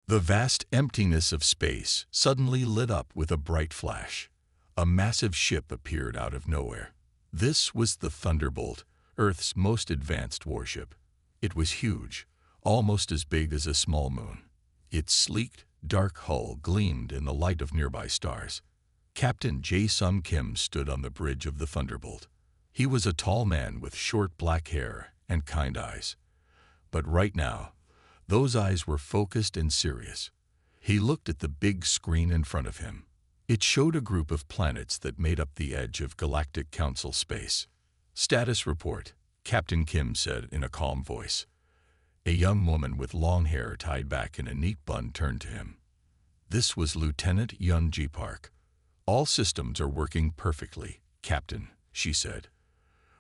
The vast emptiness of space suddenly lit up with a bright flash. A massive ship appeared out of nowhere. This was the Thunderbolt, Earth's most advanced warship. It was huge, almost as big as a small moon. Its sleek, dark hull gleamed in the light of nearby stars. Captain Jae-sung Kim stood on the bridge of the Thunderbolt. He was a tall man with short black hair and kind eyes. But right now, those eyes were focused and serious. He looked at the big screen in front of him. It showed a group of planets that made up the edge of Galactic Council space. "Status report," Captain Kim said in a calm voice. A young woman with long hair tied back in a neat bun turned to him. This was Lieutenant Yeon-ji Park. "All systems are working perfectly, Captain," she said.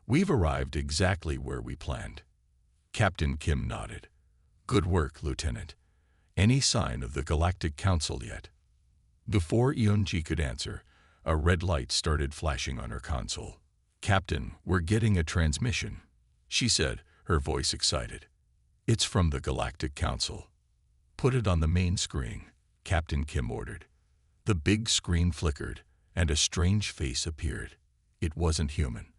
"We've arrived exactly where we planned." Captain Kim nodded. "Good work, Lieutenant. Any sign of the Galactic Council yet?" Before Yeon-ji could answer, a red light started flashing on her console. "Captain, we're getting a transmission," she said, her voice excited. "It's from the Galactic Council." "Put it on the main screen," Captain Kim ordered. The big screen flickered, and a strange face appeared. It wasn't human.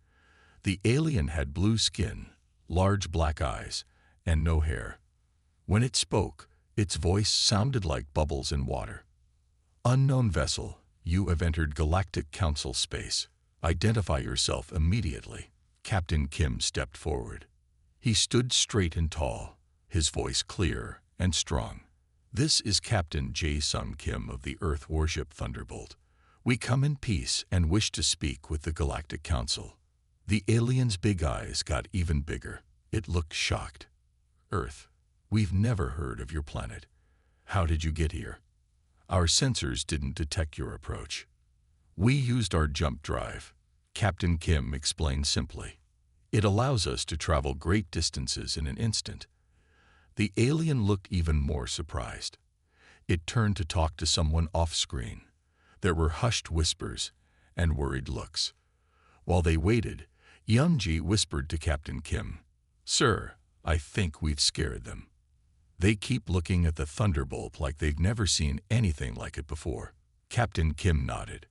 The alien had blue skin, large black eyes, and no hair. When it spoke, its voice sounded like bubbles in water. "Unknown vessel, you have entered Galactic Council space. Identify yourself immediately." Captain Kim stepped forward. He stood straight and tall, his voice clear and strong. "This is Captain Jae-sung Kim of the Earth warship Thunderbolt. We come in peace and wish to speak with the Galactic Council." The alien's big eyes got even bigger. It looked shocked. "Earth, we've never heard of your planet. How did you get here?" "Our sensors didn't detect your approach. We used our jump drive," Captain Kim explained simply. "It allows us to travel great distances in an instant." The alien looked even more surprised. It turned to talk to someone off-screen. There were hushed whispers and worried looks. While they waited, Yeon-ji whispered to Captain Kim, "Sir, I think we've scared them. They keep looking at the Thunderbolt like they've never seen anything like it before." Captain Kim nodded.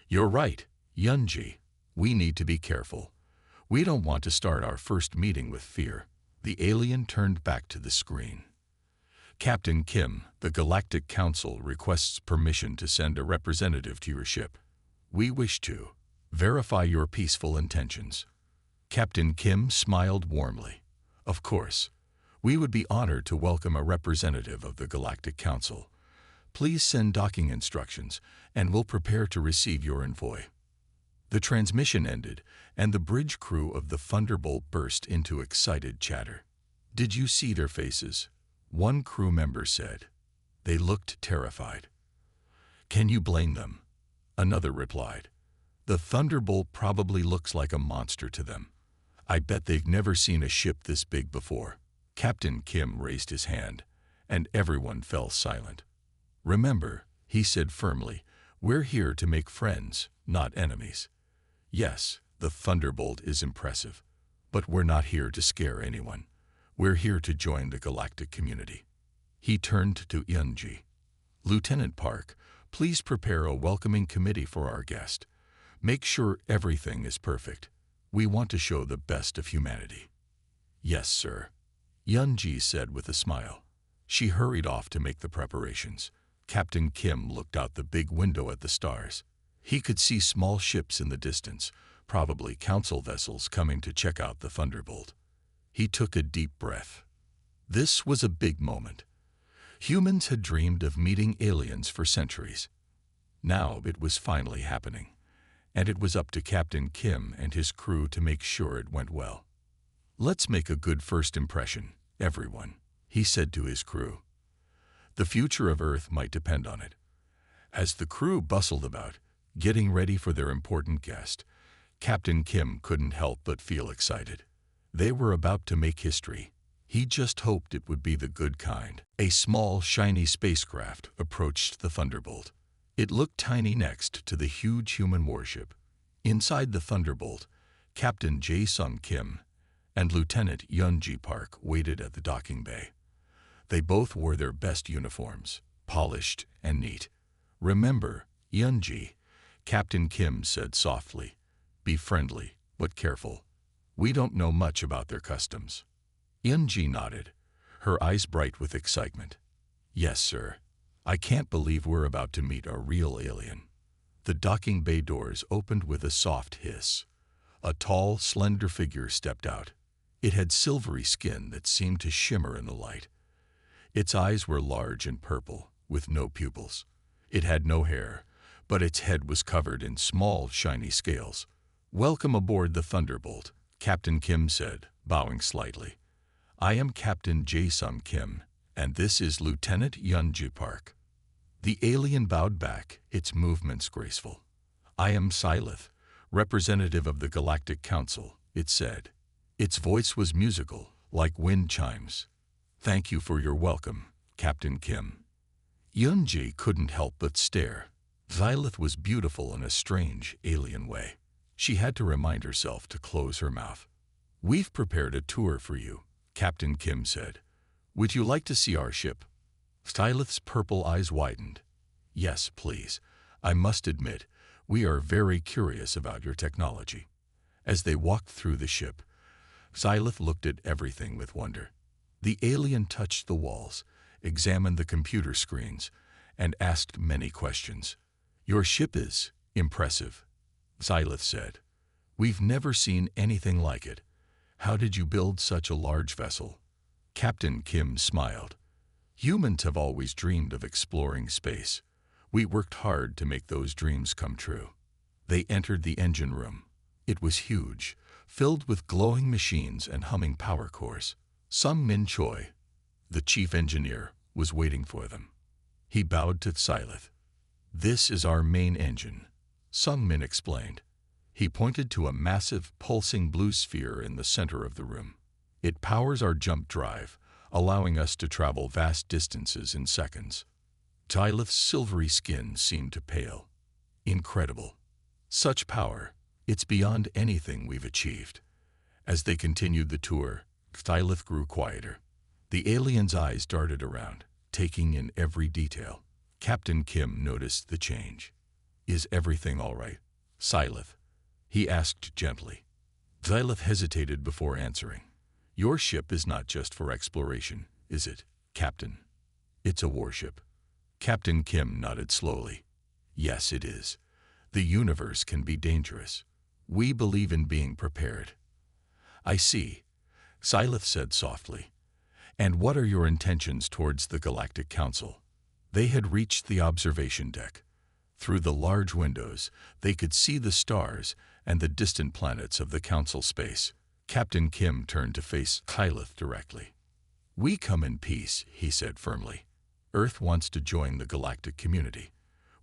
"You're right, Yeon-ji. We need to be careful. We don't want to start our first meeting with fear." The alien turned back to the screen. "Captain Kim, the Galactic Council requests permission to send a representative to your ship. We wish to verify your peaceful intentions." Captain Kim smiled warmly. "Of course. We would be honored to welcome a representative of the Galactic Council. Please send docking instructions, and we'll prepare to receive your envoy." The transmission ended, and the bridge crew of the Thunderbolt burst into excited chatter. "Did you see their faces?" one crew member said. "They looked terrified." "Can you blame them?" another replied. "The Thunderbolt probably looks like a monster to them. I bet they've never seen a ship this big before." Captain Kim raised his hand, and everyone fell silent. "Remember," he said firmly, "we're here to make friends, not enemies. Yes, the Thunderbolt is impressive, but we're not here to scare anyone. We're here to join the galactic community." He turned to Yeon-ji. "Lieutenant Park, please prepare a welcoming committee for our guest. Make sure everything is perfect. We want to show the best of humanity." "Yes, sir," Yeon-ji said with a smile. She hurried off to make the preparations. Captain Kim looked out the big window at the stars. He could see small ships in the distance, probably council vessels coming to check out the Thunderbolt. He took a deep breath. This was a big moment. Humans had dreamed of meeting aliens for centuries. Now it was finally happening, and it was up to Captain Kim and his crew to make sure it went well. "Let's make a good first impression, everyone," he said to his crew. "The future of Earth might depend on it." As the crew bustled about, getting ready for their important guest, Captain Kim couldn't help but feel excited. They were about to make history. He just hoped it would be the good kind. A small, shiny spacecraft approached the Thunderbolt. It looked tiny next to the huge human warship. Inside the Thunderbolt, Captain Jae-sung Kim and Lieutenant Yeon-ji Park waited at the docking bay. They both wore their best uniforms, polished and neat. "Remember, Yunji," Captain Kim said softly. "Be friendly, but careful. We don't know much about their customs." Yunji nodded, her eyes bright with excitement. "Yes, sir. I can't believe we're about to meet a real alien." The docking bay doors opened with a soft hiss. A tall, slender figure stepped out. It had silvery skin that seemed to shimmer in the light. Its eyes were large and purple, with no pupils. It had no hair, but its head was covered in small, shiny scales. "Welcome aboard the Thunderbolt," Captain Kim said, bowing slightly. "I am Captain Jae-sum Kim, and this is Lieutenant Yunji Park." The alien bowed back, its movements graceful. "I am Sylith, representative of the Galactic Council," it said. Its voice was musical, like wind chimes. "Thank you for your welcome, Captain Kim." Yunji couldn't help but stare. Sylith was beautiful in a strange, alien way. She had to remind herself to close her mouth. "We've prepared a tour for you," Captain Kim said. "Would you like to see our ship?" Sylith's purple eyes widened. "Yes, please. I must admit, we are very curious about your technology." As they walked through the ship, Sylith looked at everything with wonder. The alien touched the walls, examined the computer screens, and asked many questions. "Your ship is impressive," Sylith said. "We've never seen anything like it. How did you build such a large vessel?" Captain Kim smiled. "Humans have always dreamed of exploring space. We worked hard to make those dreams come true." They entered the engine room. It was huge, filled with glowing machines and humming power cores. Sung Min Choi, the chief engineer, was waiting for them. He bowed to Sylith. "This is our main engine," Sung Min explained. He pointed to a massive, pulsing blue sphere in the center of the room. "It powers our jump drive, allowing us to travel vast distances in seconds." Sylith's silvery skin seemed to pale. "Incredible. Such power. It's beyond anything we've achieved." As they continued the tour, Sylith grew quieter. The alien's eyes darted around, taking in every detail. Captain Kim noticed the change. "Is everything all right, Sylith?" he asked gently. Sylith hesitated before answering. "Your ship is not just for exploration, is it, Captain?" "It's a warship." Captain Kim nodded slowly. "Yes, it is. The universe can be dangerous. We believe in being prepared." "I see," Sylith said softly. "And what are your intentions towards the Galactic Council?" They had reached the observation deck. Through the large windows, they could see the stars and the distant planets of the Council space. Captain Kim turned to face Sylith directly. "We come in peace," he said firmly. "Earth wants to join the galactic community.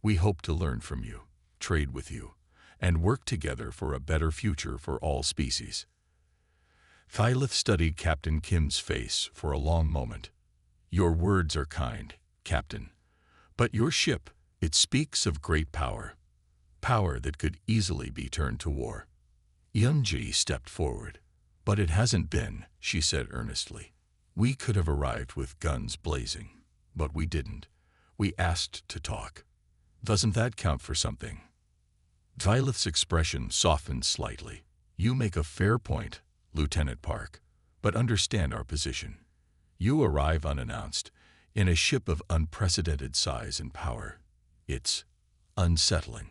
We hope to learn from you, trade with you, and work together for a better future for all species." Sylith studied Captain Kim's face for a long moment. "Your words are kind, Captain. But your ship, it speaks of great power. Power that could easily be turned to war." Yunji stepped forward. "But it hasn't been," she said earnestly. "We could have arrived with guns blazing, but we didn't. We asked to talk. Doesn't that count for something?" Sylith's expression softened slightly. "You make a fair point, Lieutenant Park, but understand our position. You arrive unannounced, in a ship of unprecedented size and power. It's unsettling."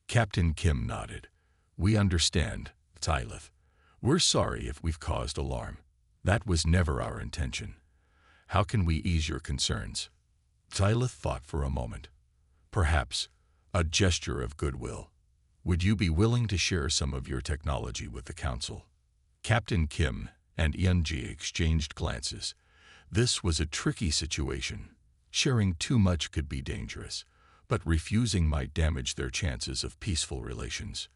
Captain Kim nodded. "We understand, Sylith. We're sorry if we've caused alarm. That was never our intention. How can we ease your concerns?" Sylith thought for a moment. "Perhaps a gesture of goodwill. Would you be willing to share some of your technology with the Council?" Captain Kim and Yunji exchanged glances. This was a tricky situation. Sharing too much could be dangerous, but refusing might damage their chances of peaceful relations.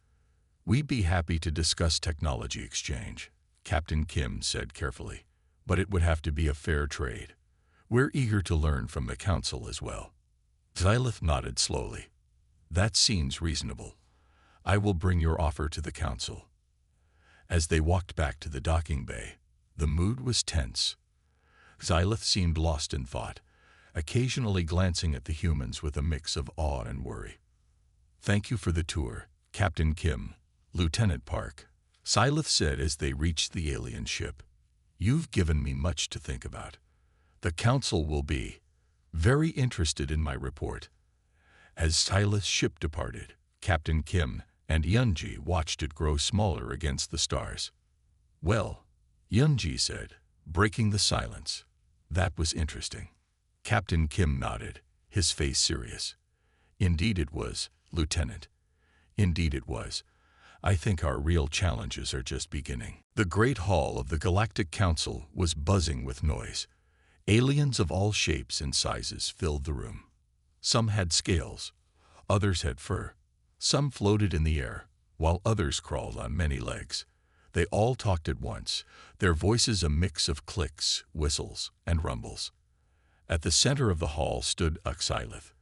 "We'd be happy to discuss technology exchange," Captain Kim said carefully, "but it would have to be a fair trade. We're eager to learn from the Council as well." Sylith nodded slowly. "That seems reasonable. I will bring your offer to the Council." As they walked back to the docking bay, the mood was tense. Xylith seemed lost in thought, occasionally glancing at the humans with a mix of awe and worry. "Thank you for the tour, Captain Kim, Lieutenant Park," Xylith said as they reached the alien ship. "You've given me much to think about. The Council will be very interested in my report." As Xylith's ship departed, Captain Kim and Yunji watched it grow smaller against the stars. "Well," Yunji said, breaking the silence, "that was interesting." Captain Kim nodded, his face serious. "Indeed it was, Lieutenant. Indeed it was. I think our real challenges are just beginning." The great hall of the Galactic Council was buzzing with noise. Aliens of all shapes and sizes filled the room. Some had scales, others had fur. Some floated in the air, while others crawled on many legs. They all talked at once, their voices a mix of clicks, whistles, and rumbles. At the center of the hall stood Xylith.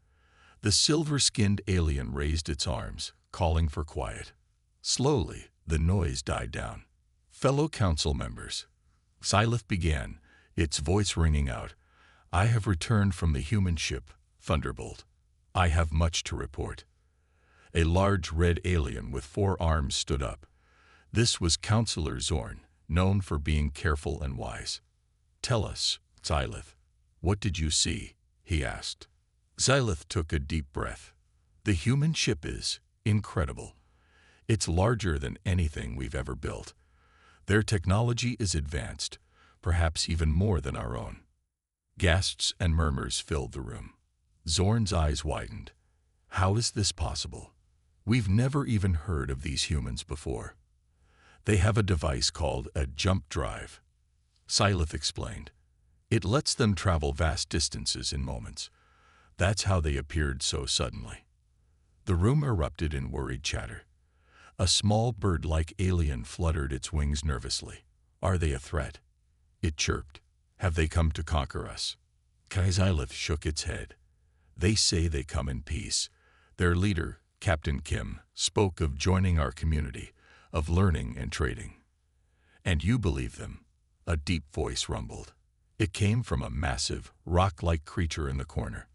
The silver-skinned alien raised its arms, calling for quiet. Slowly, the noise died down. "Fellow council members," Xylith began, its voice ringing out, "I have returned from the human ship, Thunderbolt. I have much to report." A large red alien with 4 arms stood up. This was Counselor Zorn, known for being careful and wise. "Tell us, Xylith, what did you see?" he asked. Xylith took a deep breath. "The human ship is incredible. It's larger than anything we've ever built. Their technology is advanced, perhaps even more than our own." Gasps and murmurs filled the room. Zorn's eyes widened. "How is this possible? We've never even heard of these humans before." "They have a device called a jump drive," Xylith explained. "It lets them travel vast distances in moments. That's how they appeared so suddenly." The room erupted in worried chatter. A small bird-like alien fluttered its wings nervously. "Are they a threat?" it chirped. "Have they come to conquer us?" Xylith shook its head. "They say they come in peace. Their leader, Captain Kim, spoke of joining our community, of learning and trading." "And you believe them?" a deep voice rumbled. It came from a massive, rock-like creature in the corner.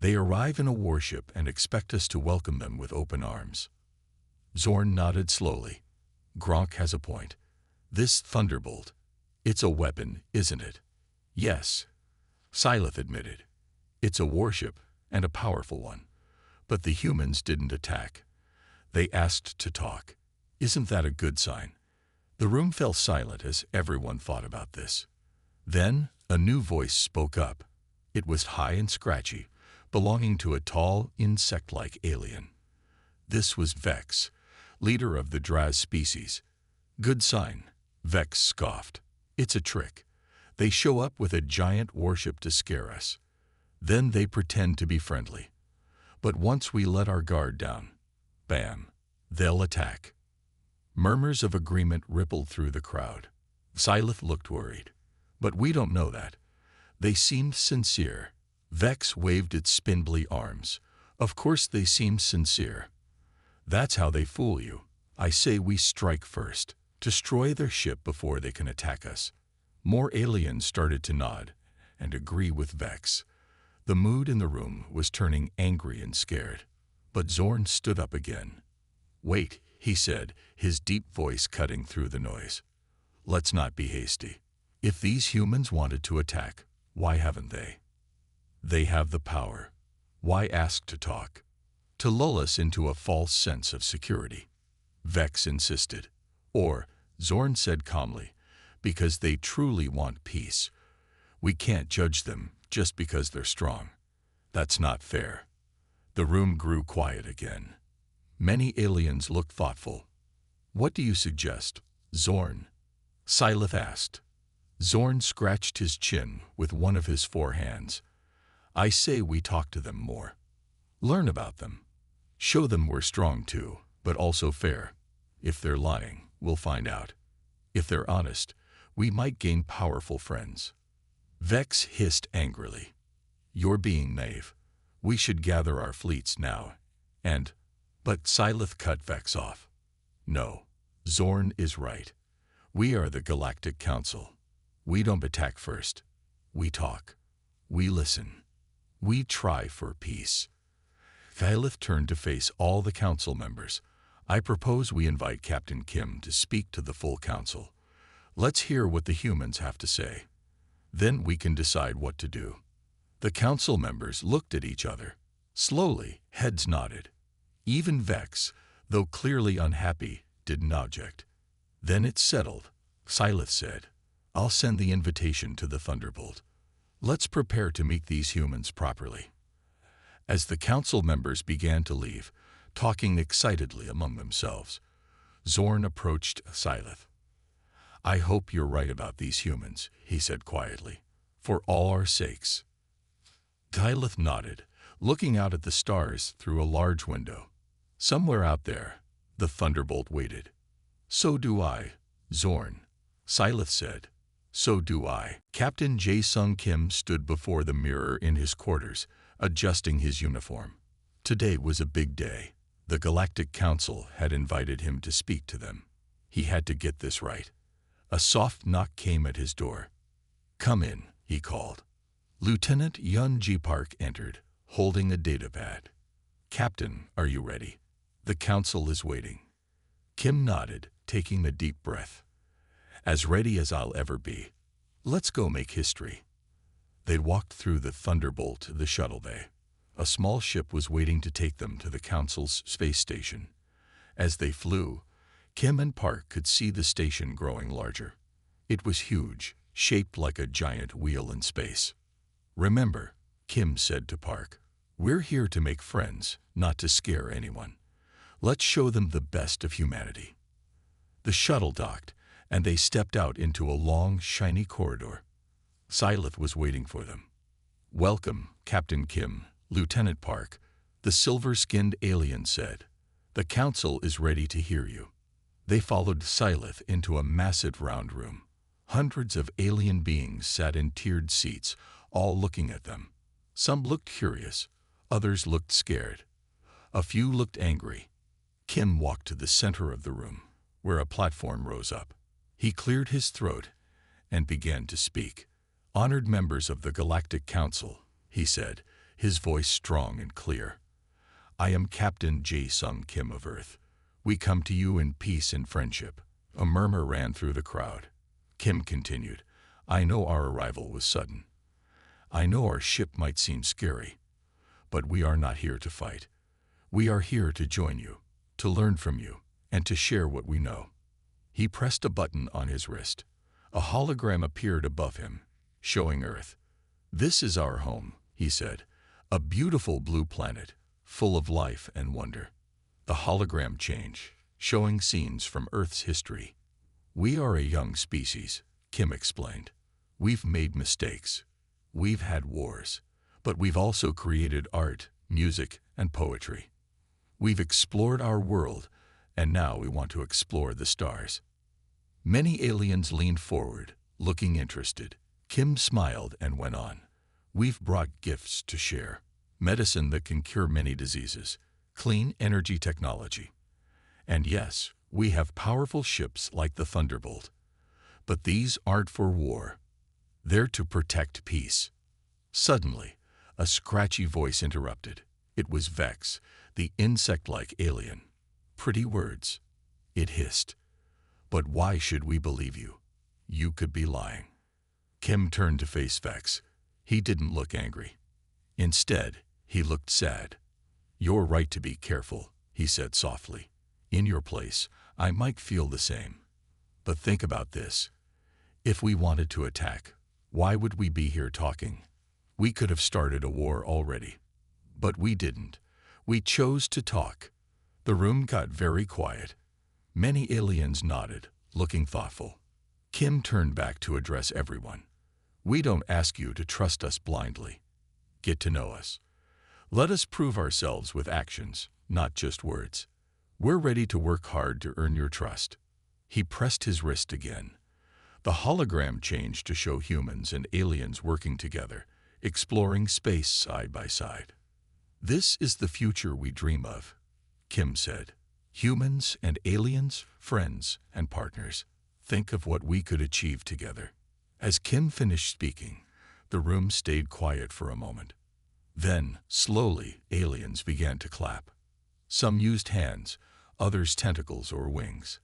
"They arrive in a warship and expect us to welcome them with open arms." Zorn nodded slowly. "Gronk has a point. This Thunderbolt, it's a weapon, isn't it?" "Yes," Xylith admitted. "It's a warship, and a powerful one. But the humans didn't attack. They asked to talk. Isn't that a good sign?" The room fell silent as everyone thought about this. Then a new voice spoke up. It was high and scratchy, belonging to a tall, insect-like alien. This was Vex, leader of the Draz species. "Good sign," Vex scoffed. "It's a trick. They show up with a giant warship to scare us. Then they pretend to be friendly. But once we let our guard down, bam, they'll attack." Murmurs of agreement rippled through the crowd. Xylith looked worried. "But we don't know that." They seemed sincere. Vex waved its spindly arms. "Of course they seem sincere. That's how they fool you. I say we strike first, destroy their ship before they can attack us." More aliens started to nod and agree with Vex. The mood in the room was turning angry and scared. But Zorn stood up again. "Wait," he said, his deep voice cutting through the noise. "Let's not be hasty. If these humans wanted to attack, why haven't they? They have the power. Why ask to talk? To lull us into a false sense of security?" Vex insisted. "Or," Zorn said calmly, "because they truly want peace. We can't judge them just because they're strong. That's not fair." The room grew quiet again. Many aliens looked thoughtful. "What do you suggest, Zorn?" Xylith asked. Zorn scratched his chin with one of his 4 hands. "I say we talk to them more. Learn about them. Show them we're strong too, but also fair. If they're lying, we'll find out. If they're honest, we might gain powerful friends." Vex hissed angrily. "You're being naive. We should gather our fleets now, and—" But Xylith cut Vex off. "No, Zorn is right. We are the Galactic Council. We don't attack first. We talk. We listen. We try for peace. Galactic turned to face all the council members. I propose we invite Captain Kim to speak to the full council. Let's hear what the humans have to say. Then we can decide what to do. The council members looked at each other. Slowly, heads nodded. Even Vex, though clearly unhappy, didn't object. Then it settled. Scythe said, I'll send the invitation to the Thunderbolt. Let's prepare to meet these humans properly. As the council members began to leave, talking excitedly among themselves, Zorn approached Scythe. I hope you're right about these humans, he said quietly, for all our sakes. Scythe nodded, looking out at the stars through a large window. Somewhere out there, the Thunderbolt waited. So do I, Zorn, Scythe said. So do I. Captain Jae-sung Kim stood before the mirror in his quarters, adjusting his uniform. Today was a big day. The Galactic Council had invited him to speak to them. He had to get this right. A soft knock came at his door. Come in, he called. Lieutenant Yun Ji Park entered, holding a datapad. Captain, are you ready? The council is waiting. Kim nodded, taking a deep breath. As ready as I'll ever be. Let's go make history. They walked through the Thunderbolt to the shuttle bay. A small ship was waiting to take them to the council's space station. As they flew, Kim and Park could see the station growing larger. It was huge, shaped like a giant wheel in space. Remember, Kim said to Park, we're here to make friends, not to scare anyone. Let's show them the best of humanity. The shuttle docked, and they stepped out into a long, shiny corridor. Scythe was waiting for them. Welcome, Captain Kim, Lieutenant Park, the silver-skinned alien said. The council is ready to hear you. They followed Scythe into a massive round room. Hundreds of alien beings sat in tiered seats, all looking at them. Some looked curious, others looked scared. A few looked angry. Kim walked to the center of the room, where a platform rose up. He cleared his throat and began to speak. Honored members of the Galactic Council, he said, his voice strong and clear. I am Captain Jae-sung Kim of Earth. We come to you in peace and friendship. A murmur ran through the crowd. Kim continued, I know our arrival was sudden. I know our ship might seem scary, but we are not here to fight. We are here to join you, to learn from you, and to share what we know. He pressed a button on his wrist. A hologram appeared above him, showing Earth. This is our home, he said, a beautiful blue planet, full of life and wonder. The hologram changed, showing scenes from Earth's history. We are a young species, Kim explained. We've made mistakes. We've had wars, but we've also created art, music, and poetry. We've explored our world, and now we want to explore the stars. Many aliens leaned forward, looking interested. Kim smiled and went on. We've brought gifts to share. Medicine that can cure many diseases. Clean energy technology. And yes, we have powerful ships like the Thunderbolt. But these aren't for war. They're to protect peace. Suddenly, a scratchy voice interrupted. It was Vex, the insect-like alien. Pretty words. It hissed. But why should we believe you? You could be lying. Kim turned to face Vex. He didn't look angry. Instead, he looked sad. You're right to be careful, he said softly. In your place, I might feel the same. But think about this. If we wanted to attack, why would we be here talking? We could have started a war already. But we didn't. We chose to talk. The room got very quiet. Many aliens nodded, looking thoughtful. Kim turned back to address everyone. We don't ask you to trust us blindly. Get to know us. Let us prove ourselves with actions, not just words. We're ready to work hard to earn your trust. He pressed his wrist again. The hologram changed to show humans and aliens working together, exploring space side by side. This is the future we dream of, Kim said. Humans and aliens, friends and partners. Think of what we could achieve together. As Kim finished speaking, The room stayed quiet for a moment. Then, slowly, aliens began to clap. Some used hands, others tentacles or wings.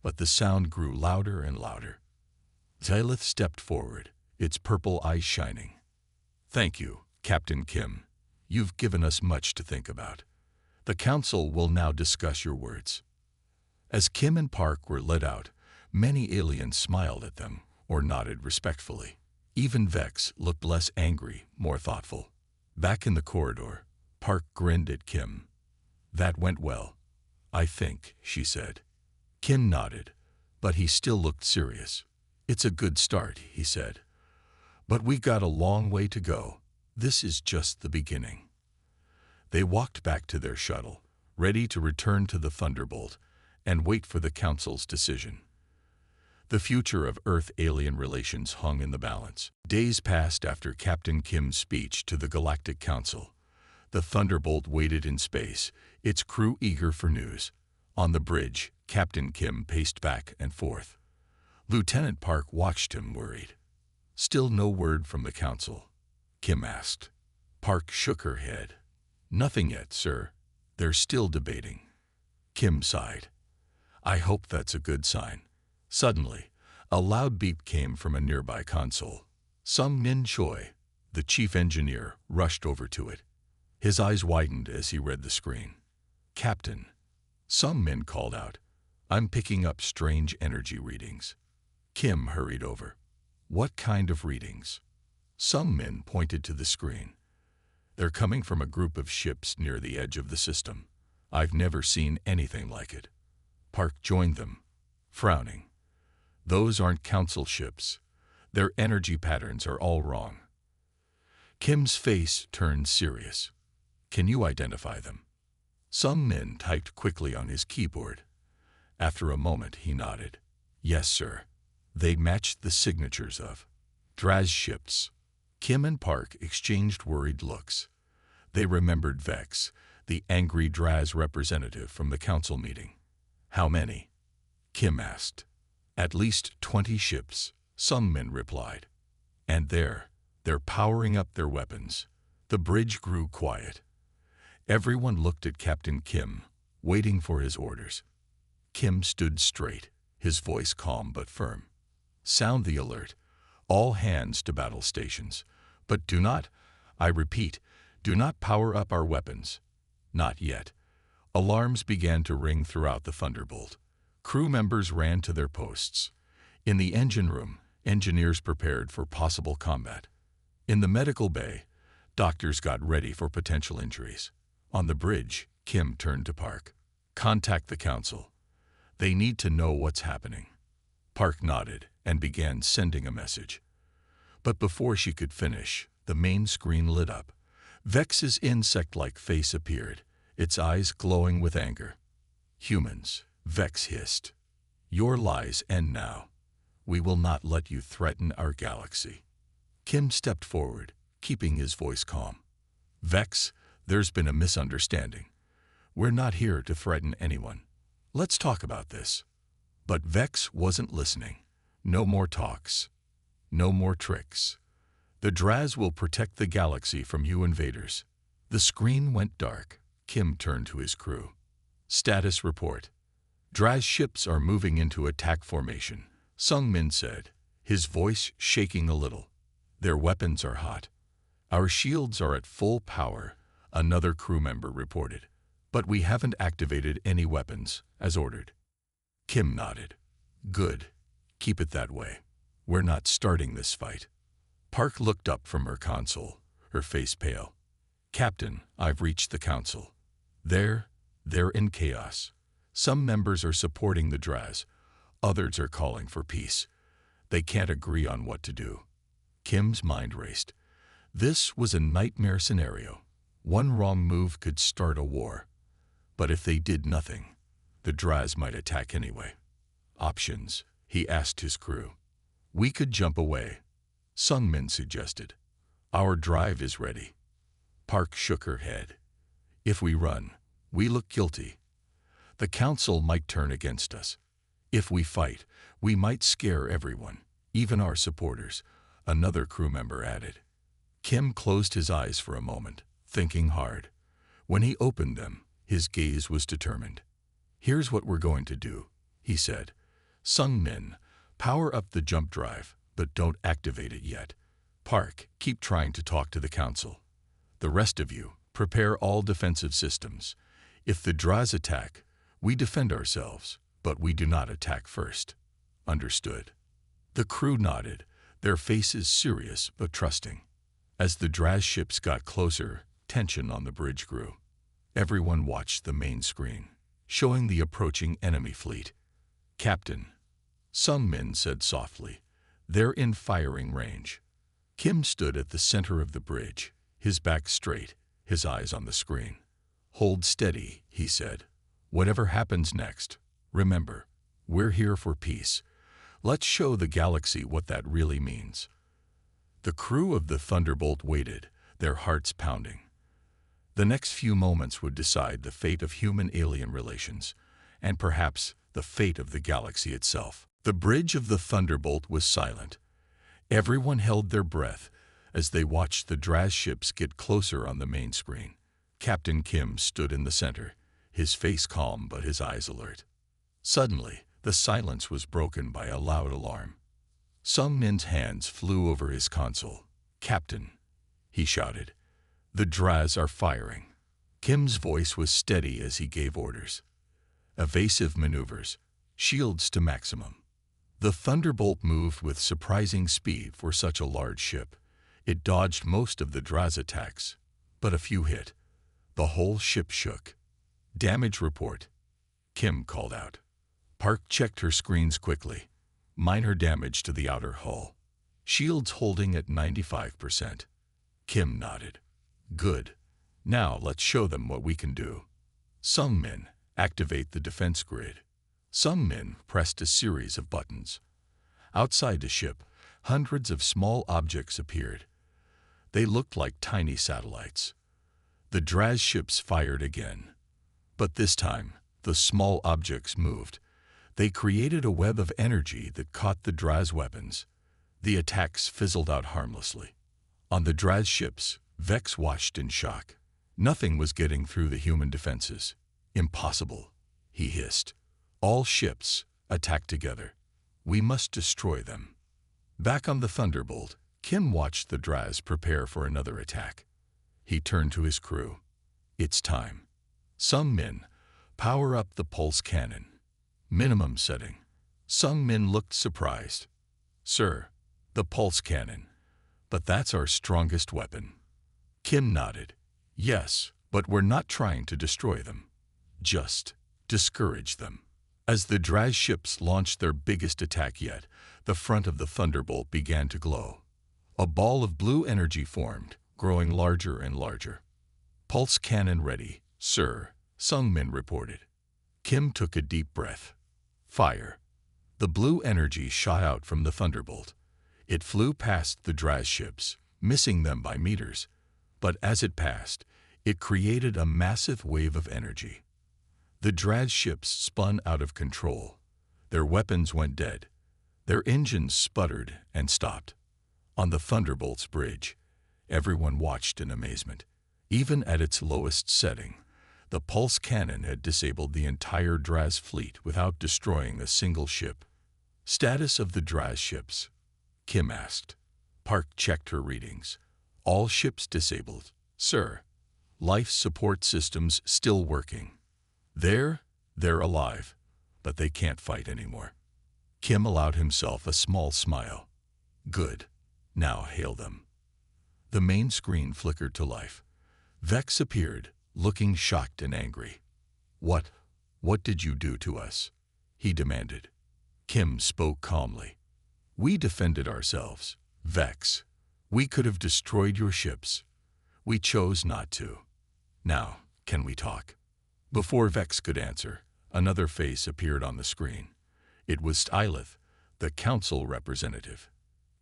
But the sound grew louder and louder. Xylith stepped forward, its purple eyes shining. "Thank you, Captain Kim. You've given us much to think about. The Council will now discuss your words." As Kim and Park were led out, many aliens smiled at them or nodded respectfully. Even Vex looked less angry, more thoughtful. Back in the corridor, Park grinned at Kim. "That went well, I think," she said. Kim nodded, but he still looked serious. "It's a good start," he said. "But we got a long way to go. This is just the beginning." They walked back to their shuttle, ready to return to the Thunderbolt and wait for the Council's decision. The future of Earth-alien relations hung in the balance. Days passed after Captain Kim's speech to the Galactic Council. The Thunderbolt waited in space, its crew eager for news. On the bridge, Captain Kim paced back and forth. Lieutenant Park watched him, worried. "Still no word from the Council?" Kim asked. Park shook her head. "Nothing yet, sir. They're still debating." Kim sighed. "I hope that's a good sign." Suddenly, a loud beep came from a nearby console. Sung Min Choi, the chief engineer, rushed over to it. His eyes widened as he read the screen. "Captain," Sung Min called out, "I'm picking up strange energy readings." Kim hurried over. "What kind of readings?" Sung Min pointed to the screen. "They're coming from a group of ships near the edge of the system. I've never seen anything like it." Park joined them, frowning. "Those aren't Council ships. Their energy patterns are all wrong." Kim's face turned serious. "Can you identify them?" Sung Min typed quickly on his keyboard. After a moment, he nodded. "Yes, sir. They matched the signatures of Draz ships." Kim and Park exchanged worried looks. They remembered Vex, the angry Draz representative from the Council meeting. "How many?" Kim asked. "At least 20 ships," Sung Min replied. "And they're powering up their weapons." The bridge grew quiet. Everyone looked at Captain Kim, waiting for his orders. Kim stood straight, his voice calm but firm. "Sound the alert. All hands to battle stations. But do not, I repeat, do not power up our weapons. Not yet." Alarms began to ring throughout the Thunderbolt. Crew members ran to their posts. In the engine room, engineers prepared for possible combat. In the medical bay, doctors got ready for potential injuries. On the bridge, Kim turned to Park. "Contact the Council. They need to know what's happening." Park nodded and began sending a message. But before she could finish, the main screen lit up. Vex's insect-like face appeared, its eyes glowing with anger. "Humans," Vex hissed. "Your lies end now. We will not let you threaten our galaxy." Kim stepped forward, keeping his voice calm. "Vex, there's been a misunderstanding. We're not here to threaten anyone. Let's talk about this." But Vex wasn't listening. "No more talks. No more tricks. The Draz will protect the galaxy from you invaders." The screen went dark. Kim turned to his crew. "Status report. Draz ships are moving into attack formation," Sung Min said, his voice shaking a little. "Their weapons are hot. Our shields are at full power," another crew member reported. "But we haven't activated any weapons, as ordered." Kim nodded. "Good. Keep it that way. We're not starting this fight." Park looked up from her console, her face pale. "Captain, I've reached the Council. They're in chaos. Some members are supporting the Draz, others are calling for peace. They can't agree on what to do." Kim's mind raced. This was a nightmare scenario. One wrong move could start a war. But if they did nothing, the Draz might attack anyway. "Options," he asked his crew. "We could jump away," Sung Min suggested. "Our drive is ready." Park shook her head. "If we run, we look guilty. The Council might turn against us. If we fight, we might scare everyone, even our supporters," another crew member added. Kim closed his eyes for a moment, thinking hard. When he opened them, his gaze was determined. "Here's what we're going to do," he said. "Sung Min, power up the jump drive, but don't activate it yet. Park, keep trying to talk to the council. The rest of you, prepare all defensive systems. If the Draz attack, we defend ourselves, but we do not attack first." "Understood." The crew nodded, their faces serious but trusting. As the Draz ships got closer, tension on the bridge grew. Everyone watched the main screen, showing the approaching enemy fleet. "Captain," Sung Min said softly, "they're in firing range." Kim stood at the center of the bridge, his back straight, his eyes on the screen. "Hold steady," he said. "Whatever happens next, remember, we're here for peace. Let's show the galaxy what that really means." The crew of the Thunderbolt waited, their hearts pounding. The next few moments would decide the fate of human-alien relations, and perhaps the fate of the galaxy itself. The bridge of the Thunderbolt was silent. Everyone held their breath as they watched the Draz ships get closer on the main screen. Captain Kim stood in the center, his face calm but his eyes alert. Suddenly, the silence was broken by a loud alarm. Sung Min's hands flew over his console. "Captain," he shouted, "the Draz are firing." Kim's voice was steady as he gave orders. Evasive maneuvers, shields to maximum. The Thunderbolt moved with surprising speed for such a large ship. It dodged most of the Draz attacks, but a few hit. The whole ship shook. "Damage report," Kim called out. Park checked her screens quickly. "Minor damage to the outer hull. Shields holding at 95%. Kim nodded. "Good. Now let's show them what we can do." Sung Min, activate the defense grid. Sung Min pressed a series of buttons. Outside the ship, hundreds of small objects appeared. They looked like tiny satellites. The Draz ships fired again. But this time, the small objects moved. They created a web of energy that caught the Draz weapons. The attacks fizzled out harmlessly. On the Draz ships, Vex watched in shock. Nothing was getting through the human defenses. "Impossible," he hissed. "All ships, attack together. We must destroy them." Back on the Thunderbolt, Kim watched the Draz prepare for another attack. He turned to his crew. "It's time. Sung Min, power up the pulse cannon." "Minimum setting." Sung Min looked surprised. "Sir, the pulse cannon. But that's our strongest weapon." Kim nodded. "Yes, but we're not trying to destroy them. Just discourage them." As the Draz ships launched their biggest attack yet, the front of the Thunderbolt began to glow. A ball of blue energy formed, growing larger and larger. "Pulse cannon ready, sir," Sung Min reported. Kim took a deep breath. "Fire." The blue energy shot out from the Thunderbolt. It flew past the Draz ships, missing them by meters. But as it passed, it created a massive wave of energy. The Draz ships spun out of control. Their weapons went dead. Their engines sputtered and stopped. On the Thunderbolt's bridge, everyone watched in amazement. Even at its lowest setting, the pulse cannon had disabled the entire Draz fleet without destroying a single ship. "Status of the Draz ships?" Kim asked. Park checked her readings. "All ships disabled, sir. Life support systems still working. They're alive, but they can't fight anymore." Kim allowed himself a small smile. "Good. Now hail them." The main screen flickered to life. Vex appeared, looking shocked and angry. What did you do to us?" he demanded. Kim spoke calmly. "We defended ourselves, Vex. We could have destroyed your ships. We chose not to. Now, can we talk?" Before Vex could answer, another face appeared on the screen. It was Stylith, the council representative.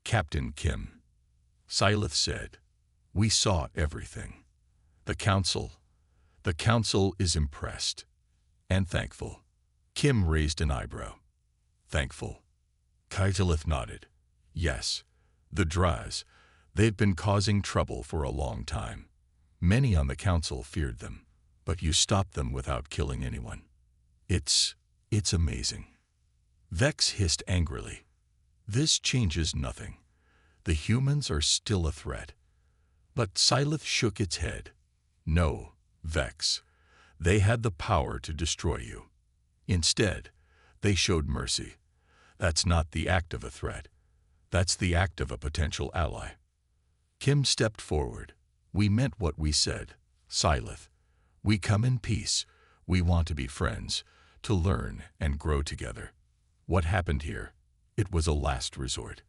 "Captain Kim," Stylith said, "we saw everything. The council is impressed and thankful." Kim raised an eyebrow. "Thankful?" Stylith nodded. "Yes, the Draz, They'd been causing trouble for a long time. Many on the council feared them, but you stopped them without killing anyone. It's amazing. Vex hissed angrily. This changes nothing. The humans are still a threat. But Sylith shook its head. No, Vex. They had the power to destroy you. Instead, they showed mercy. That's not the act of a threat. That's the act of a potential ally. Kim stepped forward. We meant what we said. Sylith. We come in peace. We want to be friends, to learn and grow together. What happened here? It was a last resort.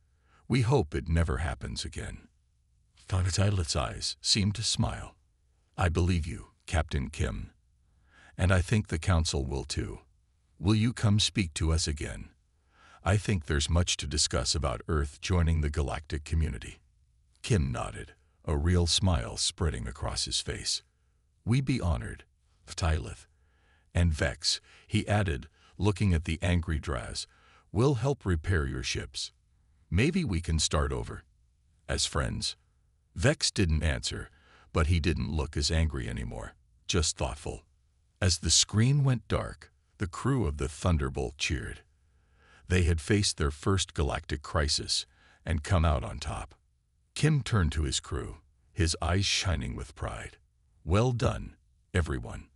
We hope it never happens again. Sylith's eyes seemed to smile. I believe you, Captain Kim. And I think the council will too. Will you come speak to us again? I think there's much to discuss about Earth joining the galactic community. Kim nodded, a real smile spreading across his face. We'd be honored, Sylith. And Vex, he added, looking at the angry Draz, we'll help repair your ships. Maybe we can start over. As friends. Vex didn't answer, but he didn't look as angry anymore, just thoughtful. As the screen went dark, the crew of the Thunderbolt cheered. They had faced their first galactic crisis and come out on top. Kim turned to his crew, his eyes shining with pride. Well done, everyone.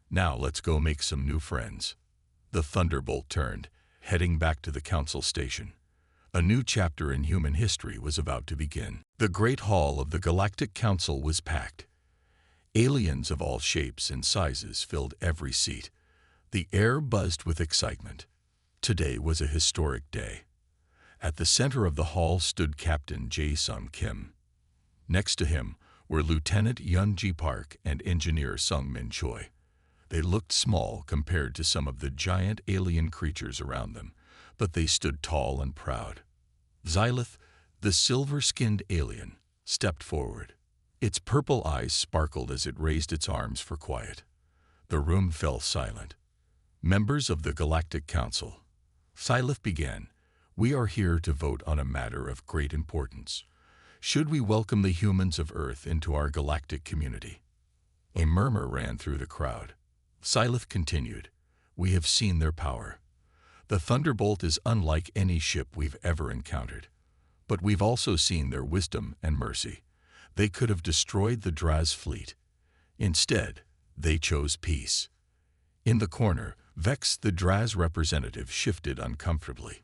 Now let's go make some new friends. The Thunderbolt turned, heading back to the council station. A new chapter in human history was about to begin. The Great Hall of the Galactic Council was packed. Aliens of all shapes and sizes filled every seat. The air buzzed with excitement. Today was a historic day. At the center of the hall stood Captain Jae-sung Kim. Next to him were Lieutenant Yun-ji Park and Engineer Sung-min Choi. They looked small compared to some of the giant alien creatures around them, but they stood tall and proud. Sylith, the silver-skinned alien, stepped forward. Its purple eyes sparkled as it raised its arms for quiet. The room fell silent. Members of the Galactic Council. Sylith began. We are here to vote on a matter of great importance. Should we welcome the humans of Earth into our galactic community? A murmur ran through the crowd. Sylith continued. We have seen their power. The Thunderbolt is unlike any ship we've ever encountered. But we've also seen their wisdom and mercy. They could have destroyed the Draz fleet. Instead, they chose peace. In the corner, Vex, the Draz representative, shifted uncomfortably.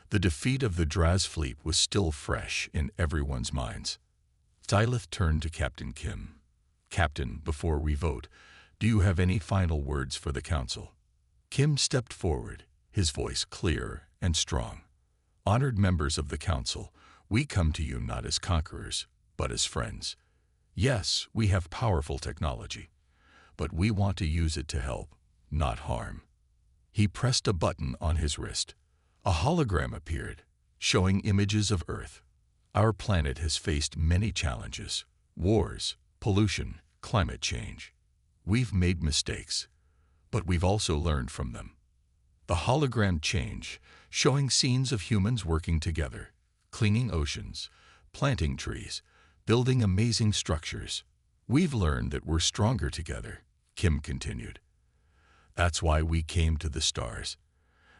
The defeat of the Draz fleet was still fresh in everyone's minds. Sylith turned to Captain Kim. Captain, before we vote, do you have any final words for the council? Kim stepped forward, his voice clear and strong. Honored members of the council, we come to you not as conquerors, but as friends. Yes, we have powerful technology, but we want to use it to help, not harm. He pressed a button on his wrist. A hologram appeared, showing images of Earth. Our planet has faced many challenges: wars, pollution, climate change. We've made mistakes, but we've also learned from them. The hologram changed, showing scenes of humans working together, cleaning oceans, planting trees, building amazing structures. We've learned that we're stronger together, Kim continued. That's why we came to the stars.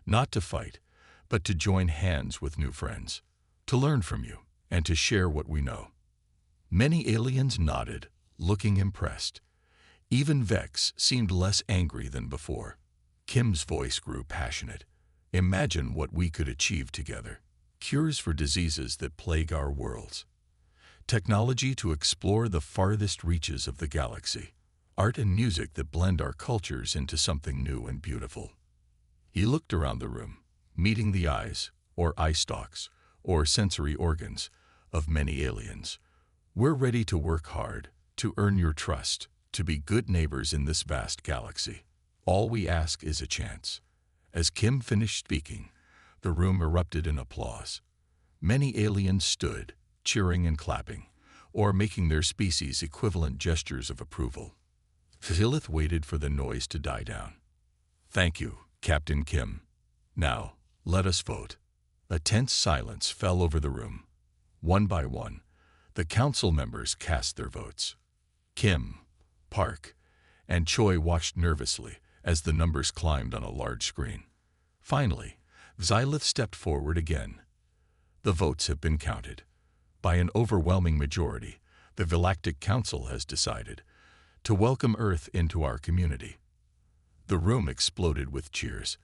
Not to fight, but to join hands with new friends, to learn from you, and to share what we know. Many aliens nodded, looking impressed. Even Vex seemed less angry than before. Kim's voice grew passionate. Imagine what we could achieve together. Cures for diseases that plague our worlds. Technology to explore the farthest reaches of the galaxy. Art and music that blend our cultures into something new and beautiful. He looked around the room, meeting the eyes, or eye stalks, or sensory organs, of many aliens. We're ready to work hard, to earn your trust, to be good neighbors in this vast galaxy. All we ask is a chance. As Kim finished speaking, the room erupted in applause. Many aliens stood, cheering and clapping, or making their species equivalent gestures of approval. Sylith waited for the noise to die down. Thank you, Captain Kim. Now, let us vote. A tense silence fell over the room. One by one, The council members cast their votes. Kim, Park, and Choi watched nervously as the numbers climbed on a large screen. Finally, Xylith stepped forward again. The votes have been counted. By an overwhelming majority, the Galactic Council has decided to welcome Earth into our community. The room exploded with cheers.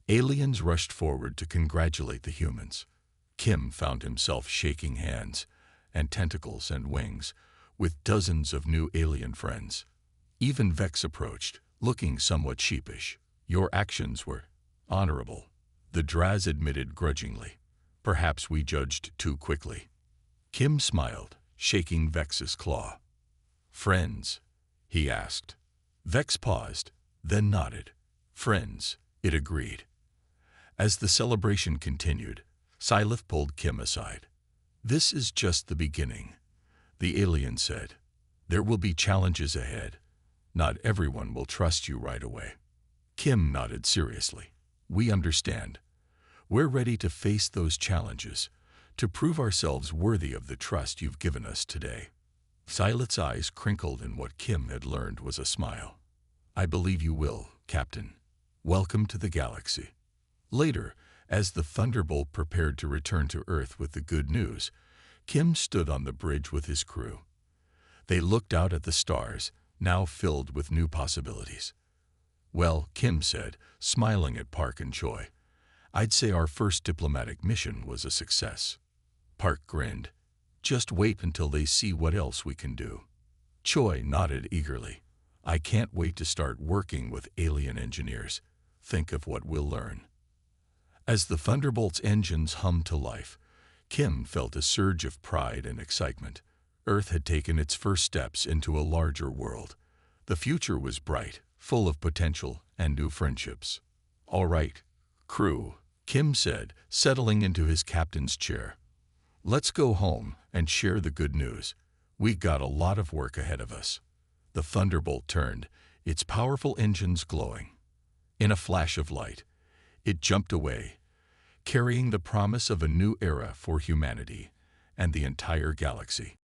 Aliens rushed forward to congratulate the humans. Kim found himself shaking hands and tentacles and wings with dozens of new alien friends. Even Vex approached, looking somewhat sheepish. Your actions were honorable, the Draz admitted grudgingly. Perhaps we judged too quickly. Kim smiled, shaking Vex's claw. Friends? He asked. Vex paused, then nodded. Friends, it agreed. As the celebration continued, Xylith pulled Kim aside. This is just the beginning, the alien said. There will be challenges ahead. Not everyone will trust you right away. Kim nodded seriously. We understand. We're ready to face those challenges, to prove ourselves worthy of the trust you've given us today. Xylith's eyes crinkled in what Kim had learned was a smile. I believe you will, Captain. Welcome to the galaxy. Later, as the Thunderbolt prepared to return to Earth with the good news, Kim stood on the bridge with his crew. They looked out at the stars, now filled with new possibilities. Well, Kim said, smiling at Park and Choi, I'd say our first diplomatic mission was a success. Park grinned. Just wait until they see what else we can do. Choi nodded eagerly. I can't wait to start working with alien engineers. Think of what we'll learn. As the Thunderbolt's engines hummed to life, Kim felt a surge of pride and excitement. Earth had taken its first steps into a larger world. The future was bright, full of potential and new friendships. All right, crew, Kim said, settling into his captain's chair. Let's go home and share the good news. We got a lot of work ahead of us. The Thunderbolt turned, its powerful engines glowing. In a flash of light, it jumped away, carrying the promise of a new era for humanity and the entire galaxy.